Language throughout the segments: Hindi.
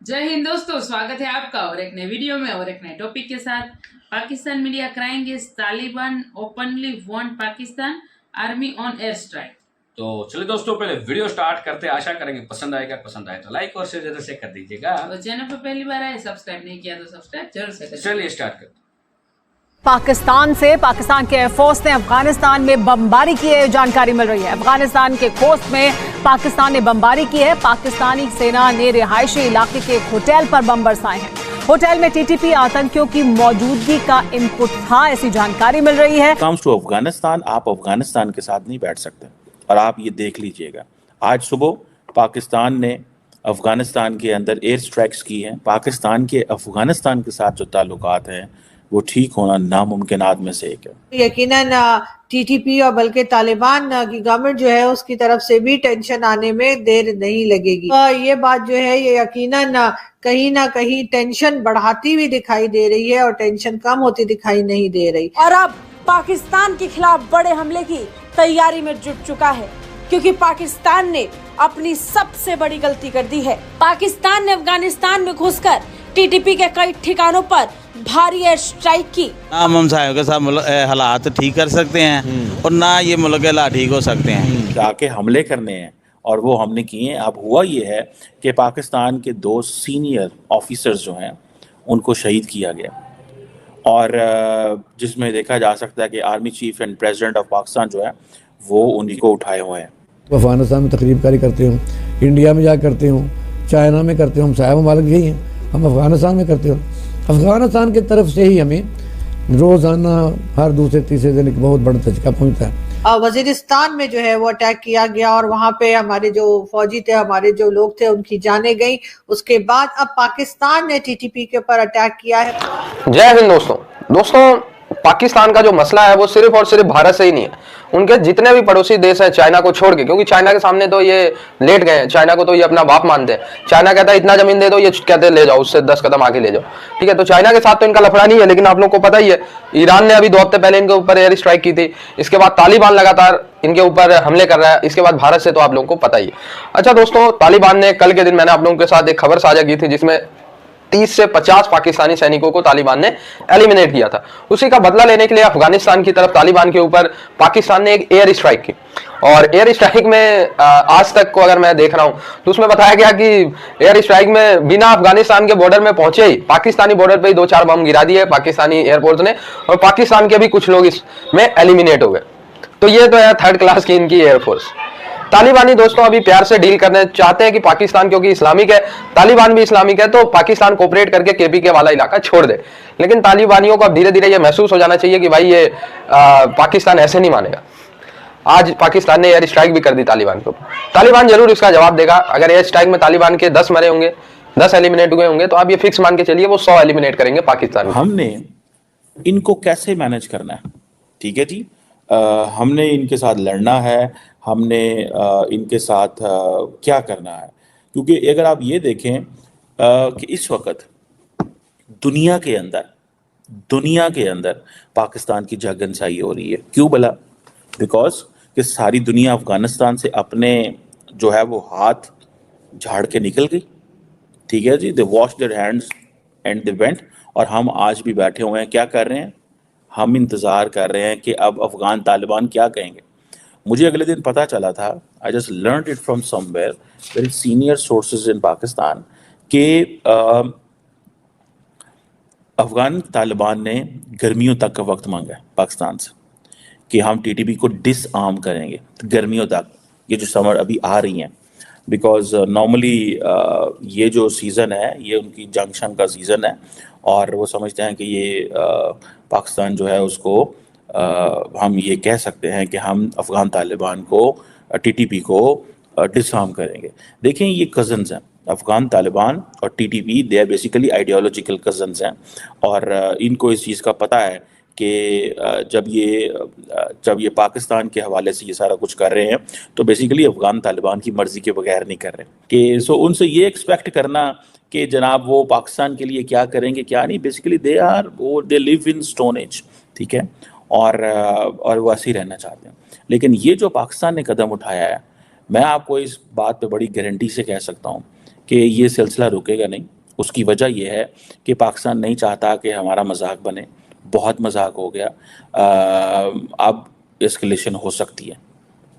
जय हिंद दोस्तों, स्वागत है आपका और एक नए वीडियो में और एक नए टॉपिक के साथ। Pakistan media crying is Taliban openly want Pakistan army on air strike. तो चलिए दोस्तों, पहले वीडियो स्टार्ट करते हैं। आशा करेंगे पसंद आएगा। पसंद आए तो लाइक और शेयर जरूर से कर दीजिएगा। तो चैनल पर पहली बार आए, सब्सक्राइब नहीं किया तो सब्सक्राइब जरूर से करें। चलिए स्टार्ट करते हैं। पाकिस्तान के एयरफोर्स ने अफगानिस्तान में बमबारी की है, जानकारी मिल रही है। अफगानिस्तान के कोस्ट में पाकिस्तान ने बमबारी की है। पाकिस्तानी सेना ने रिहायशी इलाके के एक होटल पर बम बरसाए हैं। होटल में टीटीपी आतंकियों की मौजूदगी का इनपुट था, ऐसी जानकारी मिल रही है। कम्स टू अफगानिस्तान, आप अफगानिस्तान के साथ नहीं बैठ सकते। और आप ये देख लीजिएगा, आज सुबह पाकिस्तान ने अफगानिस्तान के अंदर एयर स्ट्राइक्स की हैं। पाकिस्तान के अफगानिस्तान के साथ जो ताल्लुकात हैं वो ठीक होना नामुमकिनात में से एक है। यकीनन टीटीपी और बल्कि तालिबान की गवर्नमेंट जो है उसकी तरफ से भी टेंशन आने में देर नहीं लगेगी। ये बात जो है ये यकीनन कहीं ना कहीं टेंशन बढ़ाती हुई दिखाई दे रही है और टेंशन कम होती दिखाई नहीं दे रही। और अब पाकिस्तान के खिलाफ बड़े हमले की तैयारी में जुट चुका है, क्योंकि पाकिस्तान ने अपनी सबसे बड़ी गलती कर दी है। पाकिस्तान ने अफगानिस्तान में घुसकर टीटीपी के कई ठिकानों पर भारी एयर स्ट्राइक की। ना हम साहब के साथ हालात ठीक कर सकते हैं और ना ये मुल्क के हालात ठीक हो सकते हैं। जाके हमले करने हैं और वो हमने किए। अब हुआ ये है कि पाकिस्तान के 2 सीनियर ऑफिसर्स जो हैं उनको शहीद किया गया, और जिसमें देखा जा सकता है कि army cheap and president of Pakistan जो है वो उन्हीं को उठाए हुए हैं। तो अफगानिस्तान में तकरीब कारी करते हूँ, इंडिया में जा करते हूँ, चाइना में करते हूँ, हम साहब ममालिक यही हैं, हम अफगानिस्तान में करते हो। अफगानिस्तान की तरफ से ही हमें रोज़ाना हर दूसरे तीसरे दिन एक बहुत बड़ा धचका पहुँचता है। वजीरिस्तान में जो है वो अटैक किया गया और वहां पे हमारे जो फौजी थे, हमारे जो लोग थे, उनकी जानें गई। उसके बाद अब पाकिस्तान ने टीटीपी के ऊपर अटैक किया है। जय हिंद दोस्तों, पाकिस्तान का जो मसला है वो सिर्फ और सिर्फ भारत से ही नहीं है। उनके जितने भी पड़ोसी देश हैं चाइना को छोड़ के, क्योंकि चाइना के सामने तो ये लेट गए हैं। चाइना को तो ये अपना बाप मानते हैं। चाइना कहता है इतना जमीन दे दो, ये कहते हैं ले जाओ, उससे 10 कदम आगे ले जाओ। ठीक है, तो चाइना के साथ तो इनका लफड़ा नहीं है। लेकिन आप लोग को पता ही है, ईरान ने अभी 2 हफ्ते पहले इनके ऊपर एयर स्ट्राइक की थी। इसके बाद तालिबान लगातार इनके ऊपर हमले कर रहा है। इसके बाद भारत से तो आप लोगों को पता ही है। अच्छा दोस्तों, तालिबान ने कल के दिन मैंने आप लोगों के साथ एक खबर साझा की थी जिसमें 30 से 50 पाकिस्तानी सैनिकों को तालिबान ने एलिमिनेट किया था। उसी का बदला लेने के लिए अफगानिस्तान की तरफ तालिबान के ऊपर पाकिस्तान ने एक एयर स्ट्राइक की। और एयर स्ट्राइक में आज तक को अगर मैं देख रहा हूं तो उसमें बताया गया कि एयर स्ट्राइक में बिना अफगानिस्तान के बॉर्डर में पहुंचे ही पाकिस्तानी बॉर्डर पे ही 2-4 बम गिरा दिए पाकिस्तानी एयरफोर्स ने, और पाकिस्तान के भी कुछ लोग इसमें एलिमिनेट हो गए। तो ये तो है 3rd क्लास की इनकी एयरफोर्स। तालिबानी दोस्तों अभी प्यार से डील करने चाहते हैं कि पाकिस्तान क्योंकि इस्लामिक है, तालिबान भी इस्लामिक है, तो पाकिस्तान कोऑपरेट करके केपी के वाला इलाका छोड़ दे। लेकिन तालिबानियों को अब धीरे धीरे ये महसूस हो जाना चाहिए कि भाई ये पाकिस्तान ऐसे नहीं मानेगा। आज पाकिस्तान ने एयर स्ट्राइक भी कर दी तालिबान को। तालिबान जरूर इसका जवाब देगा। अगर एयर स्ट्राइक में तालिबान के 10 मरे होंगे, 10 एलिमिनेट हुए होंगे, तो आप ये फिक्स मान के चलिए वो 100 एलिमिनेट करेंगे पाकिस्तान। हमने इनको कैसे मैनेज करना है, ठीक है जी। हमने इनके साथ लड़ना है, हमने इनके साथ क्या करना है। क्योंकि अगर आप ये देखें कि इस वक्त दुनिया के अंदर पाकिस्तान की जगनसाई हो रही है। क्यों भला? बिकॉज कि सारी दुनिया अफगानिस्तान से अपने जो है वो हाथ झाड़ के निकल गई, ठीक है जी। They wash their hands and they went. और हम आज भी बैठे हुए हैं, क्या कर रहे हैं? हम इंतज़ार कर रहे हैं कि अब अफगान तालिबान क्या कहेंगे। मुझे अगले दिन पता चला था, I just learned it from somewhere very senior sources in Pakistan, कि अफगान तालिबान ने गर्मियों तक का वक्त मांगा है पाकिस्तान से कि हम टीटीपी को डिसआर्म करेंगे गर्मियों तक, ये जो समर अभी आ रही हैं। बिकॉज नॉर्मली ये जो सीज़न है ये उनकी जंक्शन का सीज़न है, और वो समझते हैं कि ये पाकिस्तान जो है उसको हम ये कह सकते हैं कि हम अफ़गान तालिबान को, टीटीपी को डिसआर्म करेंगे। देखें, ये कज़न्स हैं, अफ़गान तालिबान और TTP, they are basically ideological cousins हैं। और इनको इस चीज़ का पता है कि जब ये पाकिस्तान के हवाले से ये सारा कुछ कर रहे हैं तो बेसिकली अफ़गान तालिबान की मर्ज़ी के बगैर नहीं कर रहे कि सो उनसे ये एक्सपेक्ट करना कि जनाब वो पाकिस्तान के लिए क्या करेंगे क्या नहीं, basically they live in stone age, ठीक है। और वो ऐसे ही रहना चाहते हैं। लेकिन ये जो पाकिस्तान ने कदम उठाया है, मैं आपको इस बात पे बड़ी गारंटी से कह सकता हूँ कि ये सिलसिला रुकेगा नहीं। उसकी वजह यह है कि पाकिस्तान नहीं चाहता कि हमारा मजाक बने, बहुत मजाक हो गया। अब एस्केलेशन हो सकती है,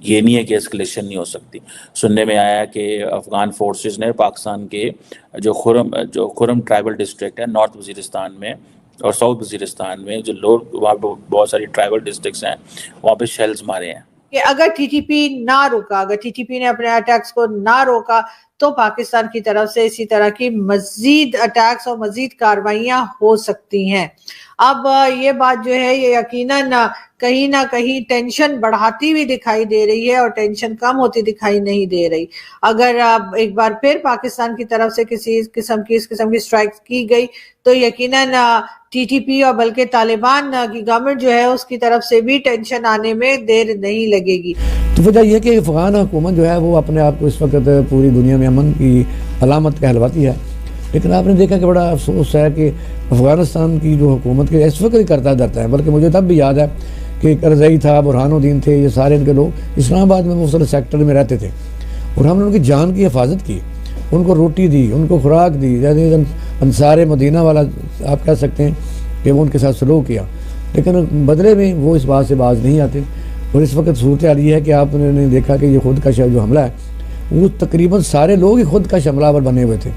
ये नहीं है कि एस्केलेशन नहीं हो सकती। सुनने में आया कि अफ़गान फोर्सेस ने पाकिस्तान के जो खुरम ट्राइबल डिस्ट्रिक्ट है नॉर्थ वज़ीरिस्तान में और साउथ वज़ीरिस्तान में, जो लोग वहाँ पर बहुत सारी ट्राइबल डिस्ट्रिक्ट्स हैं, वहाँ पे शेल्स मारे हैं। कि अगर टीटीपी ना रुका, अगर टीटीपी ने अपने अटैक्स को ना रोका तो पाकिस्तान की तरफ से इसी तरह की मजीद अटैक्स और मजीद कार्रवाइयां हो सकती हैं। अब ये बात जो है ये यकीनन कहीं ना कहीं टेंशन बढ़ाती हुई दिखाई दे रही है और टेंशन कम होती दिखाई नहीं दे रही। अगर एक बार फिर पाकिस्तान की तरफ से किसी किस्म की स्ट्राइक्स की गई तो यकीनन टीटीपी और बल्कि तालिबान की गवर्नमेंट जो है उसकी तरफ से भी टेंशन आने में देर नहीं लगेगी। तो वजह यह कि अफगान हुकूमत जो है वो अपने आप को इस वक्त पूरी दुनिया में अमन की अलामत कहलवाती है, लेकिन आपने देखा कि बड़ा अफसोस है कि अफगानिस्तान की जो हुकूमत के इस वक्त ही करता धरता है। बल्कि मुझे तब भी याद है कि करज़ई था, बुरहानुद्दीन थे, ये सारे इनके लोग इस्लामाबाद में मुख्तलिफ सेक्टर में रहते थे और हमने उनकी जान की हिफाजत की, उनको रोटी दी, उनको खुराक दी, जैसे अंसार मदीना वाला आप कह सकते हैं कि वो उनके साथ सलूक किया, लेकिन बदले में वो इस बात से बाज नहीं आते। और इस वक्त सूरत हाल ये है कि आपने देखा कि ये खुद का जो हमला है वो तकरीबन सारे लोग ही खुद का हमलावर बने हुए थे।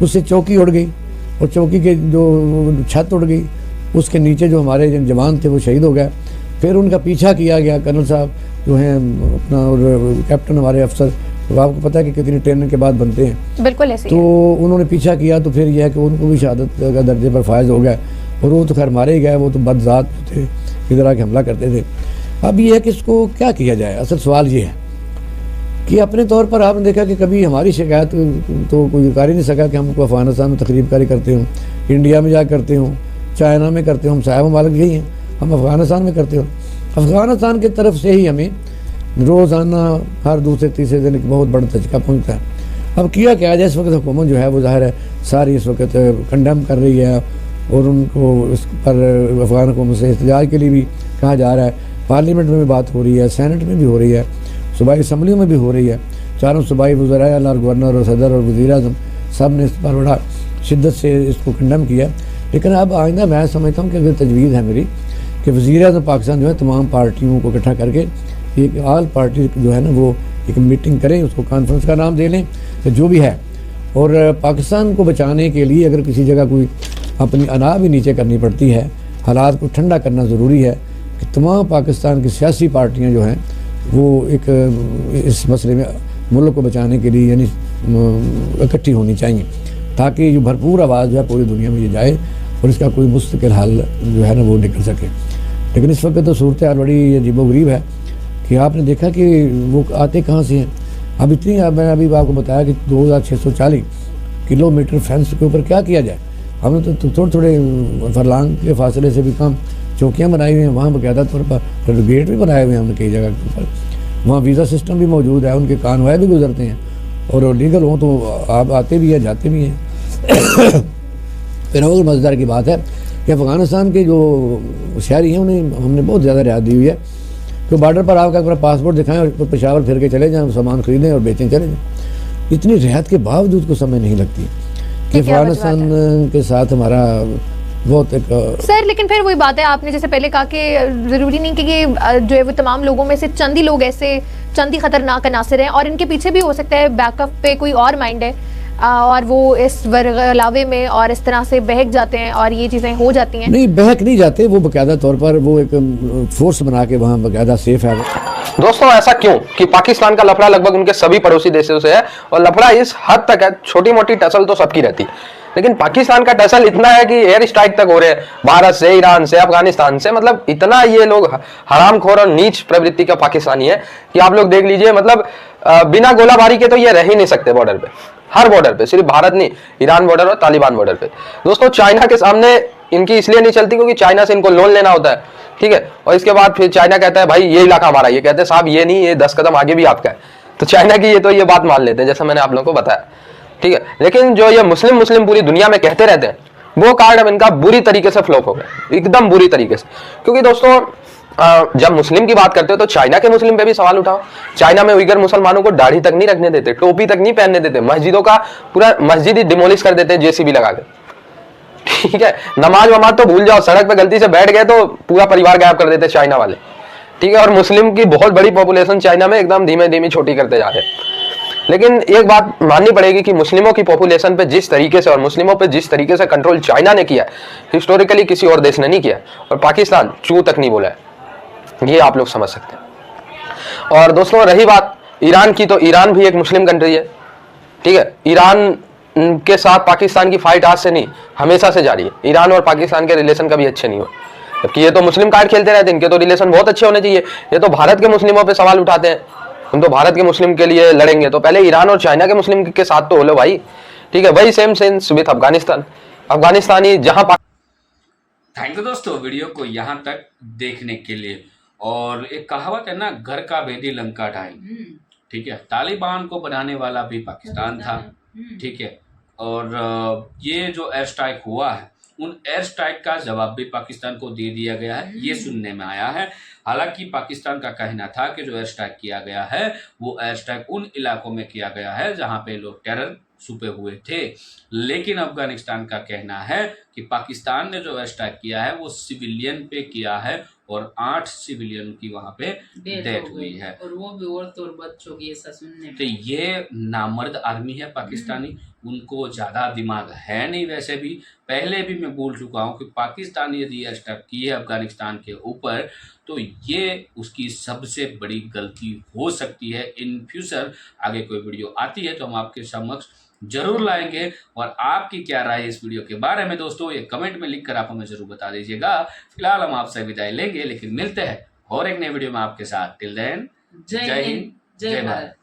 उससे चौकी उड़ गई और चौकी के जो छत उड़ गई, उसके नीचे जो हमारे जवान थे वो शहीद हो गए। फिर उनका पीछा किया गया, कर्नल साहब जो हैं अपना और कैप्टन हमारे अफसर, तो आपको पता है कि कितनी ट्रेनिंग के बाद बनते हैं, बिल्कुल ऐसे तो उन्होंने पीछा किया तो फिर यह है कि उनको भी शहादत का दर्जे पर फायज हो गया और वो तो खैर मारे ही गए, वो तो बदजात थे, इधर आके हमला करते थे। अब ये है कि इसको क्या किया जाए। असल सवाल ये है कि अपने तौर पर आपने देखा कि कभी हमारी शिकायत तो कोई कर ही नहीं सका कि हम अफगानिस्तान में तकरीब कारी करते हूँ, इंडिया में जा करते हूँ, चाइना में करते हूँ, हम साहब ममालिक यही हैं, हम अफगानिस्तान में करते हो। अफगानिस्तान की तरफ से ही हमें रोज़ाना हर दूसरे तीसरे दिन बहुत बड़ा झटका पहुँचता है। अब किया क्या जाए, इस वक्त हुकूमत जो है वो ज़ाहिर है सारी इस वक्त कंडेम कर रही है और उनको इस पर अफगान हुकूमत से एहतजाज के लिए भी कहा जा रहा है। पार्लियामेंट में भी बात हो रही है, सेनेट में भी हो रही है, सूबाई असम्बलियों में भी हो रही है। चारों सूबाई वज़राए आला और गवर्नर और सदर और वज़ीर आज़म सब ने इस पर बड़ा शिद्दत से इसको कंडेम किया। लेकिन अब आइंदा मैं समझता हूँ कि अगर तजवीज़ है मेरी कि वज़ीर आज़म पाकिस्तान जो है तमाम पार्टियों को इकट्ठा करके एक ऑल पार्टी जो है ना वो एक मीटिंग करें, उसको कॉन्फ्रेंस का नाम दे लें तो जो भी है, और पाकिस्तान को बचाने के लिए अगर किसी जगह कोई अपनी अना भी नीचे करनी पड़ती है, हालात को ठंडा करना ज़रूरी है कि तमाम पाकिस्तान की सियासी पार्टियाँ जो हैं वो एक इस मसले में मुल्क को बचाने के लिए यानी इकट्ठी होनी चाहिए, ताकि जो भरपूर आवाज़ जो है पूरी दुनिया में ये जाए और इसका कोई मुस्तकिल हल जो है ना वो निकल सके। लेकिन इस वक्त तो सूरत हाल बड़ी अजीबोगरीब है कि आपने देखा कि वो आते कहाँ से हैं। अब इतनी मैंने अभी आपको बताया कि 2640 किलोमीटर फेंस के ऊपर क्या किया जाए। हमने तो थोड़े थोड़े फरलांग के फासले से भी कम चौकियाँ बनाई हुई हैं, वहाँ बाकायदा तौर पर गेट भी बनाए हुए हैं हमने कई जगह के ऊपर। वहाँ वीज़ा सिस्टम भी मौजूद है, उनके कानवाए भी गुजरते हैं और लीगल हों तो आप आते भी हैं जाते भी हैं। फिर और मज़ेदार की बात है कि अफ़गानिस्तान के जो शहरी हैं उन्हें हमने बहुत ज़्यादा रियायत दी हुई है कि बॉर्डर पर आपका अपना पासपोर्ट दिखाएं और पेशावर फिर के चले जाएँ, सामान खरीदें और बेचें चले जाएँ। इतनी रियायत के बावजूद को समय नहीं लगती कि अफ़गानिस्तान के साथ हमारा बहुत एक सर। लेकिन फिर वही बात है, आपने जैसे पहले कहा कि ज़रूरी नहीं कि जो है वो तमाम लोगों में से चंद ही लोग ऐसे चंद ही खतरनाक अनासर हैं और इनके पीछे भी हो सकता है बैकअप पे कोई और माइंड है और वो इस वर्गलावे में और इस तरह से बहक जाते हैं और ये चीज़ें हो जाती हैं। नहीं, बहक नहीं जाते, वो बाकायदा तौर पर वो एक फोर्स बना के वहाँ बाकायदा सेफ है। दोस्तों ऐसा क्यों कि पाकिस्तान का लफड़ा लगभग उनके सभी पड़ोसी देशों से है और लफड़ा इस हद तक है, छोटी मोटी टसल तो सबकी रहती, लेकिन पाकिस्तान का टसल इतना है कि एयर स्ट्राइक तक हो रहे हैं भारत से, ईरान से, अफगानिस्तान से। मतलब इतना ये लोग हरामखोर और नीच प्रवृत्ति का पाकिस्तानी है कि आप लोग देख लीजिए, मतलब बिना गोलाबारी के तो ये रह ही नहीं सकते बॉर्डर पे, हर बॉर्डर पे, सिर्फ भारत नहीं, ईरान बॉर्डर और तालिबान बॉर्डर पे। दोस्तों चाइना के सामने इनकी इसलिए नहीं चलती क्योंकि चाइना से इनको लोन लेना होता है, ठीक है, और इसके बाद फिर चाइना कहता है भाई ये इलाका हमारा, ये कहते हैं साहब ये नहीं, ये 10 कदम आगे भी आपका है, तो चाइना की ये बात मान लेते हैं, जैसा मैंने आप लोगों को बताया, ठीक है। लेकिन जो ये मुस्लिम पूरी दुनिया में कहते रहते हैं वो कार्ड अब इनका बुरी तरीके से फ्लॉप हो गया, एकदम बुरी तरीके से। क्योंकि दोस्तों जब मुस्लिम की बात करते हो तो चाइना के मुस्लिम पे भी सवाल उठाओ। चाइना में उइगर मुसलमानों को दाढ़ी तक नहीं रखने देते, टोपी तक नहीं पहनने देते, मस्जिदों का पूरा मस्जिद ही डिमोलिश कर देते हैं जेसीबी लगा के। ठीक है, नमाज वमाज तो भूल जाओ, सड़क पे गलती से बैठ गए तो पूरा परिवार गायब कर देते चाइना वाले। ठीक है, और मुस्लिम की बहुत बड़ी पॉपुलेशन चाइना में एकदम धीमे धीमे छोटी करते जा रहे हैं। लेकिन एक बात माननी पड़ेगी कि मुस्लिमों की पॉपुलेशन पे जिस तरीके से और मुस्लिमों पे जिस तरीके से कंट्रोल चाइना ने किया, हिस्टोरिकली किसी और देश ने नहीं किया, और पाकिस्तान चू तक नहीं बोला है, ये आप लोग समझ सकते हैं। और दोस्तों रही बात ईरान की, तो ईरान भी एक मुस्लिम कंट्री है। ठीक है, ईरान के साथ पाकिस्तान की फाइट आज से नहीं, हमेशा से जारी है। ईरान और पाकिस्तान के रिलेशन कभी अच्छे नहीं हुए, जबकि ये तो मुस्लिम कार्ड खेलते रहते हैं, इनके तो रिलेशन बहुत अच्छे होने चाहिए। ये तो भारत के मुस्लिमों पे सवाल उठाते हैं, हम तो भारत के मुस्लिम के लिए लड़ेंगे, तो पहले ईरान और चाइना के मुस्लिम के साथ तो हो लो भाई। ठीक है, वही सेम सेंस विथ अफगानिस्तान। अफगानिस्तानी जहां थैंक यू दोस्तों वीडियो को यहाँ तक देखने के लिए। और एक कहावत है ना, घर का भेदी लंका ढाई। ठीक है, तालिबान को बनाने वाला भी पाकिस्तान था। ठीक है, और ये जो एयर स्ट्राइक हुआ है, उन एयर स्ट्राइक का जवाब भी पाकिस्तान को दे दिया गया है, ये सुनने में आया है। हालांकि पाकिस्तान का कहना था कि जो एयर स्ट्राइक किया गया है वो एयर स्ट्राइक उन इलाकों में किया गया है जहां पे लोग टेरर छुपे हुए थे, लेकिन अफगानिस्तान का कहना है कि पाकिस्तान ने जो एयर स्ट्राइक किया है वो सिविलियन पे किया है और 8 सिविलियन की वहां पे डेथ हुई है, और वो भी औरत और बच्चों की, ऐसा सुनने में। तो ये नामर्द आर्मी है पाकिस्तानी, उनको ज्यादा दिमाग है नहीं। वैसे भी पहले भी मैं बोल चुका हूं कि पाकिस्तान यदि एयर स्ट्राइक की है अफगानिस्तान के ऊपर तो ये उसकी सबसे बड़ी गलती हो सकती है। इन फ्यूचर आगे कोई वीडियो आती है तो हम आपके समक्ष जरूर लाएंगे। और आपकी क्या राय है इस वीडियो के बारे में दोस्तों, ये कमेंट में लिखकर आप हमें जरूर बता दीजिएगा। फिलहाल हम आपसे विदाई लेंगे, लेकिन मिलते हैं और एक नए वीडियो में आपके साथ। टिल देन, जय हिंद, जय भारत।